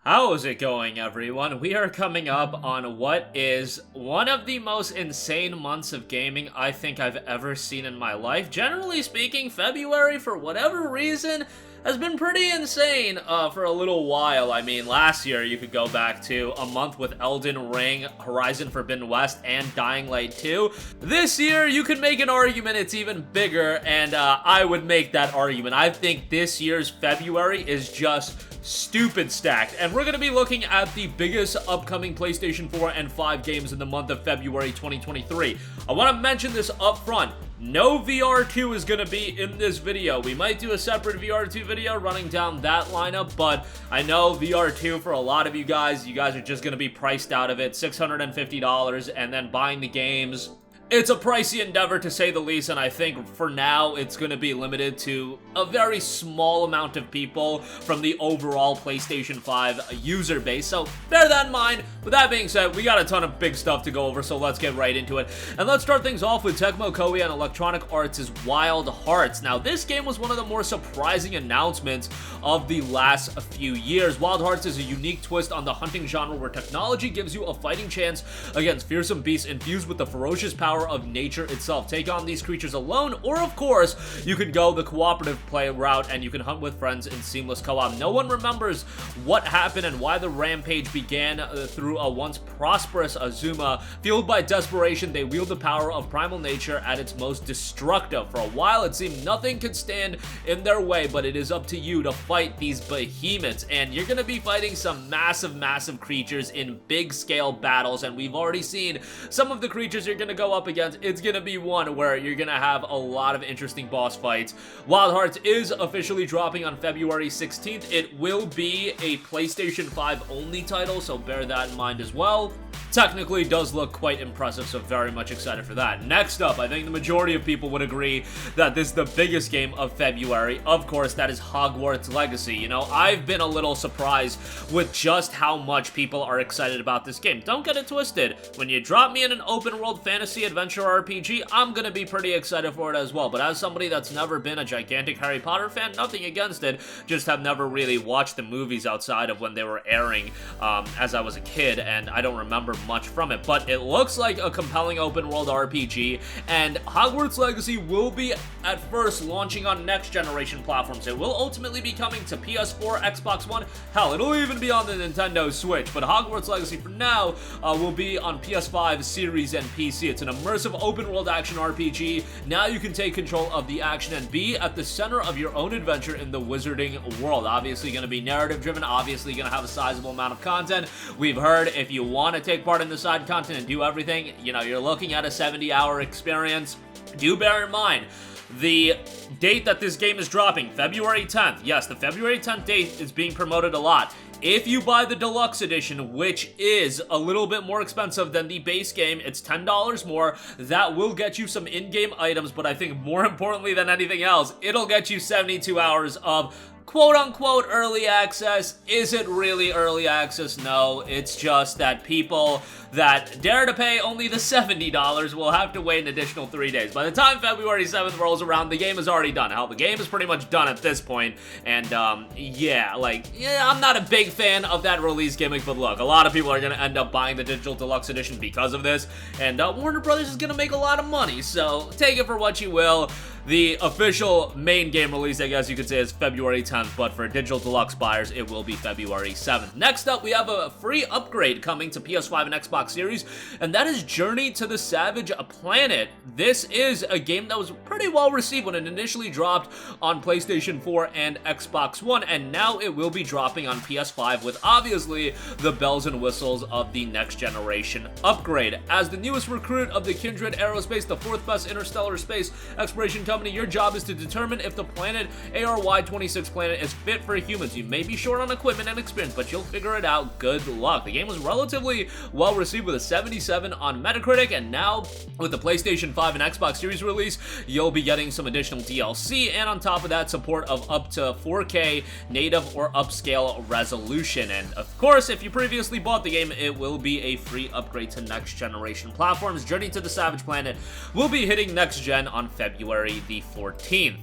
How is it going, everyone? We are coming up on what is one of the most insane months of gaming I think I've ever seen in my life. Generally speaking, February, for whatever reason, has been pretty insane for a little while. I mean, last year you could go back to a month with Elden Ring, Horizon Forbidden West, and Dying Light 2. This year, you could make an argument it's even bigger, and I would make that argument. I think this year's February is just stupid stacked, and we're going to be looking at the biggest upcoming PlayStation 4 and 5 games in the month of February 2023. I want to mention this up front. No VR2 is going to be in this video. We might do a separate VR2 video running down that lineup, but I know VR2 for a lot of you guys are just going to be priced out of it, $650, and then buying the games. It's a pricey endeavor, to say the least, and I think for now it's going to be limited to a very small amount of people from the overall PlayStation 5 user base, so bear that in mind. With that being said, we got a ton of big stuff to go over, so let's get right into it. And let's start things off with Tecmo Koei and Electronic Arts' Wild Hearts. Now, this game was one of the more surprising announcements of the last few years. Wild Hearts is a unique twist on the hunting genre where technology gives you a fighting chance against fearsome beasts infused with the ferocious power of nature itself. Take on these creatures alone, or of course, you can go the cooperative play route and you can hunt with friends in seamless co-op. No one remembers what happened and why the rampage began through a once prosperous Azuma. Fueled by desperation, they wield the power of primal nature at its most destructive. For a while, it seemed nothing could stand in their way, but it is up to you to fight these behemoths, and you're gonna be fighting some massive creatures in big scale battles, and we've already seen some of the creatures you're gonna go up against. It's gonna be one where you're gonna have a lot of interesting boss fights. Wild Hearts is officially dropping on February 16th. It will be a PlayStation 5 only title, so bear that in mind as well. Technically does look quite impressive, so very much excited for that. Next up, I think the majority of people would agree that this is the biggest game of February. Of course, that is Hogwarts Legacy. You know, I've been a little surprised with just how much people are excited about this game. Don't get it twisted. When you drop me in an open world fantasy adventure RPG, I'm gonna be pretty excited for it as well. But as somebody that's never been a gigantic Harry Potter fan, nothing against it, just have never really watched the movies outside of when they were airing as I was a kid, and I don't remember much from it, but it looks like a compelling open world RPG, and Hogwarts Legacy will be at first launching on next generation platforms. It will ultimately be coming to PS4, Xbox One, hell, it'll even be on the Nintendo Switch, but Hogwarts Legacy for now will be on PS5, Series, and PC. It's an immersive open world action RPG. Now you can take control of the action and be at the center of your own adventure in the wizarding world. Obviously going to be narrative driven, obviously going to have a sizable amount of content. We've heard if you want to take part in the side content and do everything, you know, you're looking at a 70-hour experience. Do bear in mind the date that this game is dropping, February 10th. Yes, the February 10th date is being promoted a lot. If you buy the deluxe edition, which is a little bit more expensive than the base game, it's $10 more, that will get you some in-game items, but I think more importantly than anything else, it'll get you 72 hours of quote-unquote early access. Is it really early access? No, it's just that people that dare to pay only the $70 will have to wait an additional 3 days. By the time February 7th rolls around, the game is already done. Hell, the game is pretty much done at this point, and yeah, I'm not a big fan of that release gimmick, but look, a lot of people are gonna end up buying the digital deluxe edition because of this, and Warner Brothers is gonna make a lot of money, so take it for what you will. The official main game release, I guess you could say, is February 10th, but for digital deluxe buyers, it will be February 7th. Next up, we have a free upgrade coming to PS5 and Xbox Series, and that is Journey to the Savage Planet. This is a game that was pretty well received when it initially dropped on PlayStation 4 and Xbox One, and now it will be dropping on PS5 with obviously the bells and whistles of the next generation upgrade. As the newest recruit of the Kindred Aerospace, the fourth best interstellar space exploration company, your job is to determine if the planet ARY-26 planet is fit for humans. You may be short on equipment and experience, but you'll figure it out. Good luck. The game was relatively well received with a 77 on Metacritic, and now with the PlayStation 5 and Xbox Series release, you'll be getting some additional DLC, and on top of that, support of up to 4K native or upscale resolution. And of course, if you previously bought the game, it will be a free upgrade to next generation platforms. Journey to the Savage Planet will be hitting next gen on February the 14th.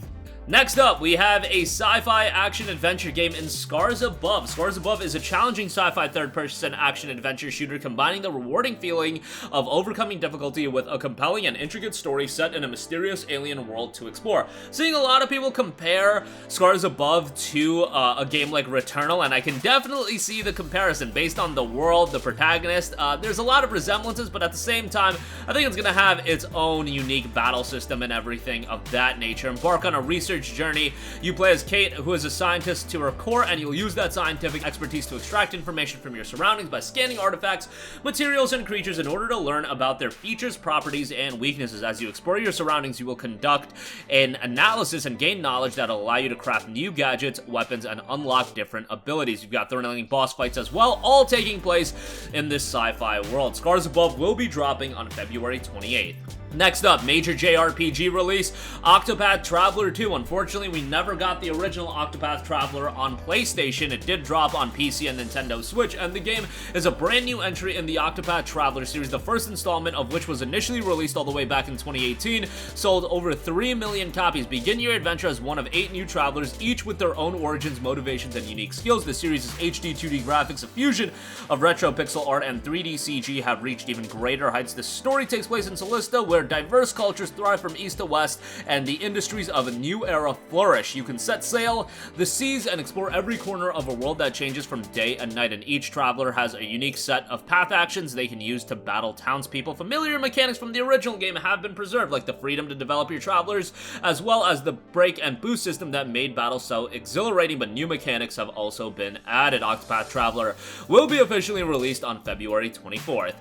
Next up, we have a sci-fi action-adventure game in Scars Above. Scars Above is a challenging sci-fi third-person action-adventure shooter combining the rewarding feeling of overcoming difficulty with a compelling and intricate story set in a mysterious alien world to explore. Seeing a lot of people compare Scars Above to a game like Returnal, and I can definitely see the comparison based on the world, the protagonist. There's a lot of resemblances, but at the same time, I think it's going to have its own unique battle system and everything of that nature. Embark on a research journey. You play as Kate, who is a scientist to her core, and you'll use that scientific expertise to extract information from your surroundings by scanning artifacts, materials, and creatures in order to learn about their features, properties, and weaknesses. As you explore your surroundings, you will conduct an analysis and gain knowledge that'll allow you to craft new gadgets, weapons, and unlock different abilities. You've got thrilling boss fights as well, all taking place in this sci-fi world. Scars Above will be dropping on February 28th. Next up, major JRPG release, Octopath Traveler 2. Unfortunately, we never got the original Octopath Traveler on PlayStation. It did drop on PC and Nintendo Switch, and the game is a brand new entry in the Octopath Traveler series, the first installment of which was initially released all the way back in 2018, sold over 3 million copies. Begin your adventure as one of 8 new travelers, each with their own origins, motivations, and unique skills. The series' HD 2D graphics, a fusion of retro pixel art and 3D CG, have reached even greater heights. The story takes place in Solista, where diverse cultures thrive from east to west, and the industries of a new era flourish. You can set sail the seas and explore every corner of a world that changes from day and night, and each traveler has a unique set of path actions they can use to battle townspeople. Familiar mechanics from the original game have been preserved, like the freedom to develop your travelers, as well as the break and boost system that made battle so exhilarating, but new mechanics have also been added. Octopath Traveler will be officially released on February 24th.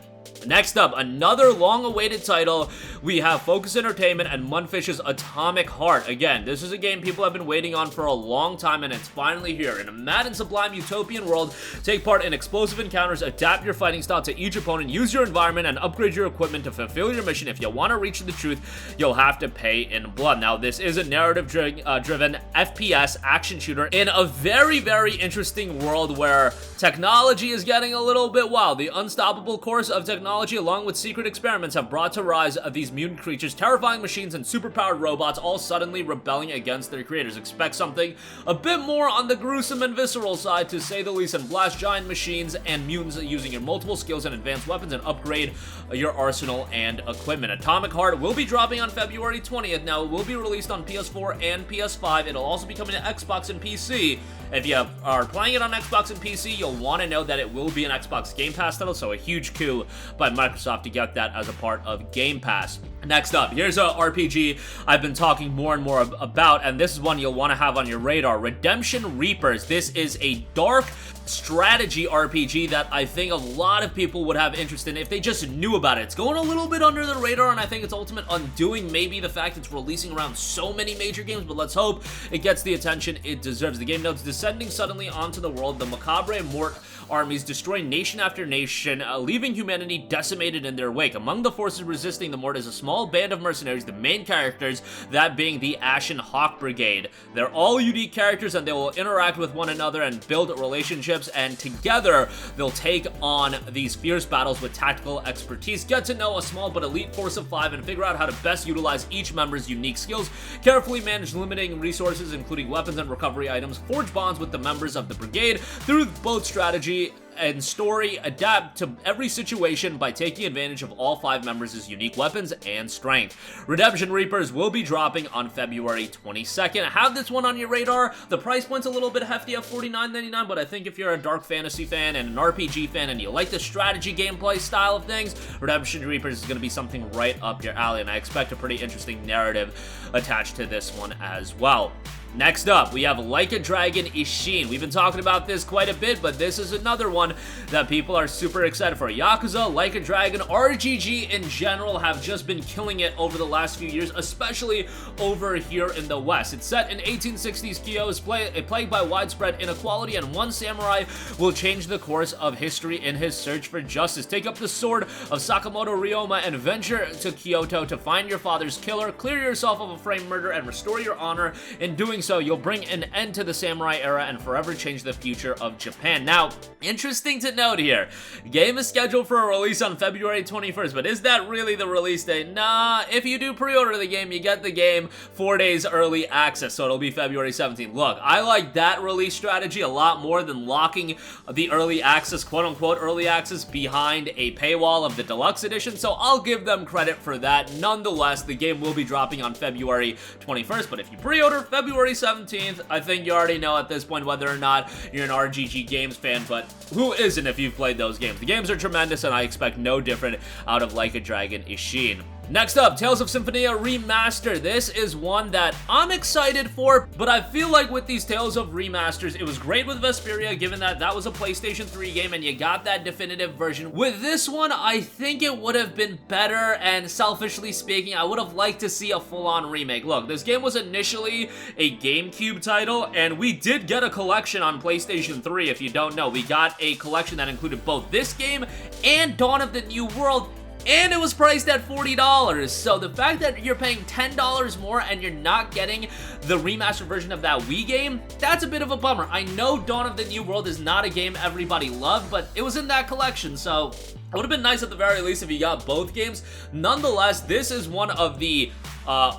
Next up, another long-awaited title. We have Focus Entertainment and Mundfish's Atomic Heart. Again, this is a game people have been waiting on for a long time, and it's finally here. In a mad and sublime utopian world, take part in explosive encounters, adapt your fighting style to each opponent, use your environment, and upgrade your equipment to fulfill your mission. If you want to reach the truth, you'll have to pay in blood. Now, this is a narrative-driven FPS action shooter in a very, very interesting world where technology is getting a little bit wild. The unstoppable course of technology, along with secret experiments, have brought to rise of these mutant creatures, terrifying machines, and superpowered robots, all suddenly rebelling against their creators. Expect something a bit more on the gruesome and visceral side, to say the least, and blast giant machines and mutants using your multiple skills and advanced weapons, and upgrade your arsenal and equipment. Atomic Heart will be dropping on February 20th. Now, it will be released on PS4 and PS5. It'll also be coming to Xbox and PC. If you are playing it on Xbox and PC, you'll want to know that it will be an Xbox Game Pass title, so a huge coup by Microsoft to get that as a part of Game Pass. Next up, here's a RPG I've been talking more and more about, and this is one you'll want to have on your radar. Redemption Reapers. This is a dark strategy RPG that I think a lot of people would have interest in if they just knew about it. It's going a little bit under the radar, and I think it's ultimate undoing maybe the fact it's releasing around so many major games, but let's hope it gets the attention it deserves. The game notes: descending suddenly onto the world, the macabre Mort armies destroy nation after nation, leaving humanity decimated in their wake. Among the forces resisting the Mort is a small band of mercenaries, the main characters, that being the Ashen Hawk Brigade. They're all unique characters, and they will interact with one another and build relationships, and together they'll take on these fierce battles with tactical expertise. Get to know a small but elite force of 5 and figure out how to best utilize each member's unique skills. Carefully manage limiting resources, including weapons and recovery items. Forge bonds with the members of the brigade through both strategy and story. Adapt to every situation by taking advantage of all 5 members' unique weapons and strength. Redemption Reapers will be dropping on February 22nd. Have this one on your radar. The price point's a little bit hefty at $49.99, but I think if you're a dark fantasy fan and an RPG fan and you like the strategy gameplay style of things, Redemption Reapers is going to be something right up your alley, and I expect a pretty interesting narrative attached to this one as well. Next up, we have Like a Dragon Ishin. We've been talking about this quite a bit, but this is another one that people are super excited for. Yakuza, Like a Dragon, RGG in general have just been killing it over the last few years, especially over here in the West. It's set in 1860s Kyoto, is plagued by widespread inequality, and one samurai will change the course of history in his search for justice. Take up the sword of Sakamoto Ryoma and venture to Kyoto to find your father's killer, clear yourself of a framed murder, and restore your honor. In doing so, you'll bring an end to the samurai era and forever change the future of Japan. Now, interesting to note here, game is scheduled for a release on February 21st, but is that really the release date? Nah, if you do pre-order the game, you get the game 4 days early access, so it'll be February 17th. Look, I like that release strategy a lot more than locking the early access, quote-unquote early access, behind a paywall of the deluxe edition, so I'll give them credit for that. Nonetheless, the game will be dropping on February 21st, but if you pre-order February 17th, I think you already know at this point whether or not you're an RGG games fan, but who isn't if you've played those games? The games are tremendous, and I expect no different out of Like a Dragon Ishin. Next up, Tales of Symphonia Remastered. This is one that I'm excited for, but I feel like with these Tales of Remasters, it was great with Vesperia, given that that was a PlayStation 3 game and you got that definitive version. With this one, I think it would have been better, and selfishly speaking, I would have liked to see a full-on remake. Look, this game was initially a GameCube title, and we did get a collection on PlayStation 3, if you don't know. We got a collection that included both this game and Dawn of the New World, and it was priced at $40, so the fact that you're paying $10 more and you're not getting the remastered version of that Wii game, that's a bit of a bummer. I know Dawn of the New World is not a game everybody loved, but it was in that collection, so it would have been nice at the very least if you got both games. Nonetheless, this is one of the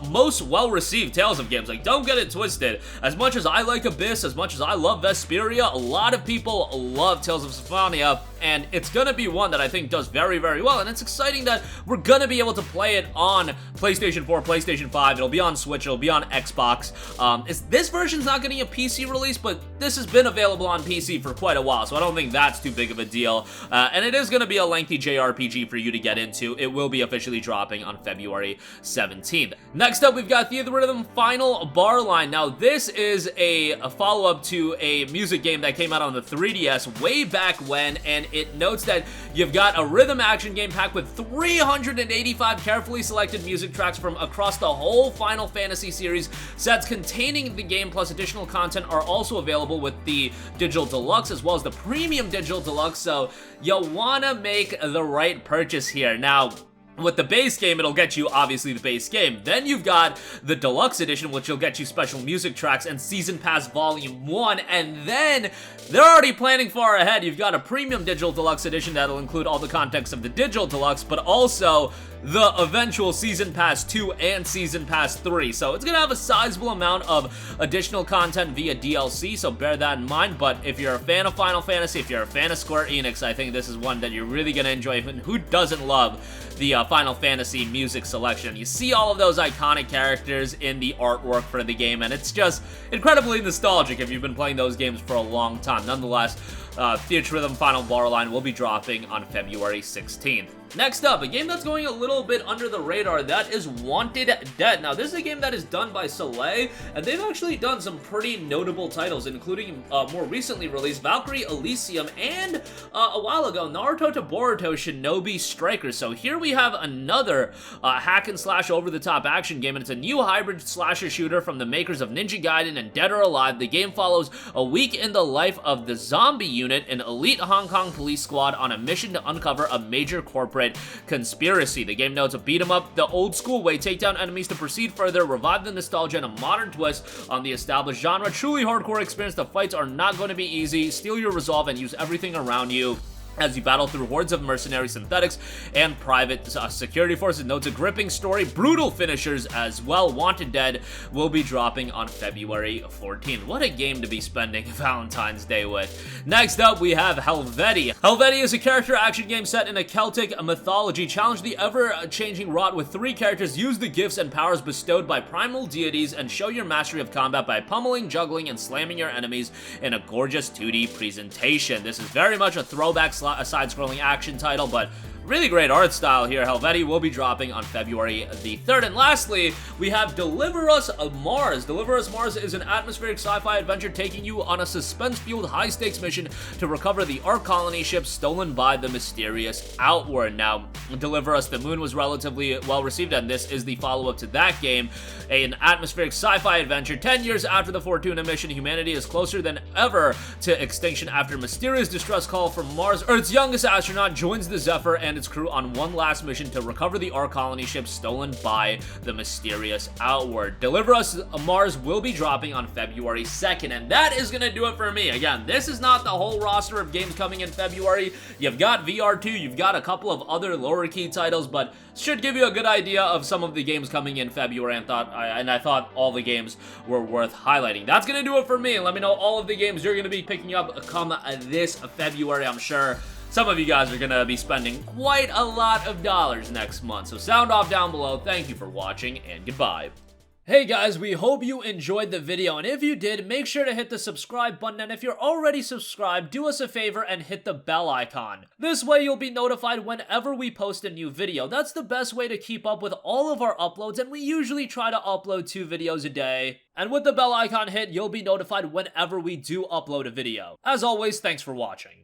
most well-received Tales of games. Like, don't get it twisted. As much as I like Abyss, as much as I love Vesperia, a lot of people love Tales of Symphonia, and it's gonna be one that I think does very, very well, and it's exciting that we're gonna be able to play it on PlayStation 4, PlayStation 5, it'll be on Switch, it'll be on Xbox. This version's not getting a PC release, but this has been available on PC for quite a while, so I don't think that's too big of a deal, and it is gonna be a lengthy JRPG for you to get into. It will be officially dropping on February 17th. Next up, we've got THEATRHYTHM Final Bar Line. Now, this is a follow-up to a music game that came out on the 3DS way back when, and it notes that you've got a rhythm action game packed with 385 carefully selected music tracks from across the whole Final Fantasy series. Sets containing the game plus additional content are also available with the Digital Deluxe as well as the Premium Digital Deluxe, so you'll wanna make the right purchase here. Now, with the base game, it'll get you, obviously, the base game. Then you've got the Deluxe Edition, which will get you special music tracks and Season Pass Volume 1, and then they're already planning far ahead. You've got a Premium Digital Deluxe Edition that'll include all the context of the Digital Deluxe, but also the eventual Season Pass 2 and Season Pass 3. So it's gonna have a sizable amount of additional content via DLC, so bear that in mind. But if you're a fan of Final Fantasy, if you're a fan of Square Enix, I think this is one that you're really gonna enjoy. And who doesn't love the Final Fantasy music selection? You see all of those iconic characters in the artwork for the game, and it's just incredibly nostalgic if you've been playing those games for a long time. Nonetheless, THEATRHYTHM Final Bar Line will be dropping on February 16th. Next up, a game that's going a little bit under the radar, that is Wanted Dead. Now, this is a game that is done by Soleil, and they've actually done some pretty notable titles, including more recently released Valkyrie Elysium, and a while ago, Naruto to Boruto Shinobi Strikers. So here we have another hack and slash over-the-top action game, and it's a new hybrid slasher shooter from the makers of Ninja Gaiden and Dead or Alive. The game follows a week in the life of the Zombie Unit, an elite Hong Kong police squad on a mission to uncover a major corporate conspiracy. The game notes a beat 'em up the old school way, take down enemies to proceed further, revive the nostalgia, and a modern twist on the established genre. Truly hardcore experience. The fights are not going to be easy. Steel your resolve and use everything around you as you battle through hordes of mercenary synthetics and private security forces. Notes a gripping story, brutal finishers as well. Wanted Dead will be dropping on February 14th. What a game to be spending Valentine's Day with. Next up, we have Helvetti. Helvetti is a character action game set in a Celtic mythology. Challenge the ever-changing rot with 3 characters. Use the gifts and powers bestowed by primal deities and show your mastery of combat by pummeling, juggling, and slamming your enemies in a gorgeous 2D presentation. This is very much a throwback a side-scrolling action title, but really great art style here. Helvetti will be dropping on February the 3rd. And lastly, we have Deliver Us Mars. Deliver Us Mars is an atmospheric sci-fi adventure taking you on a suspense-fueled high-stakes mission to recover the Ark colony ship stolen by the mysterious Outward. Now, Deliver Us the Moon was relatively well-received, and this is the follow-up to that game. An atmospheric sci-fi adventure. 10 years after the Fortuna mission, humanity is closer than ever to extinction after a mysterious distress call from Mars. Earth's youngest astronaut joins the Zephyr and and its crew on one last mission to recover the R Colony ship stolen by the mysterious Outward. Deliver Us Mars will be dropping on February 2nd, and that is gonna do it for me. Again, this is not the whole roster of games coming in February. You've got VR2, you've got a couple of other lower key titles, but should give you a good idea of some of the games coming in February, and I thought all the games were worth highlighting. That's gonna do it for me. Let me know all of the games you're gonna be picking up come this February. I'm sure some of you guys are gonna be spending quite a lot of dollars next month, so sound off down below. Thank you for watching, and goodbye. Hey guys, we hope you enjoyed the video, and if you did, make sure to hit the subscribe button, and if you're already subscribed, do us a favor and hit the bell icon. This way you'll be notified whenever we post a new video. That's the best way to keep up with all of our uploads, and we usually try to upload 2 videos a day. And with the bell icon hit, you'll be notified whenever we do upload a video. As always, thanks for watching.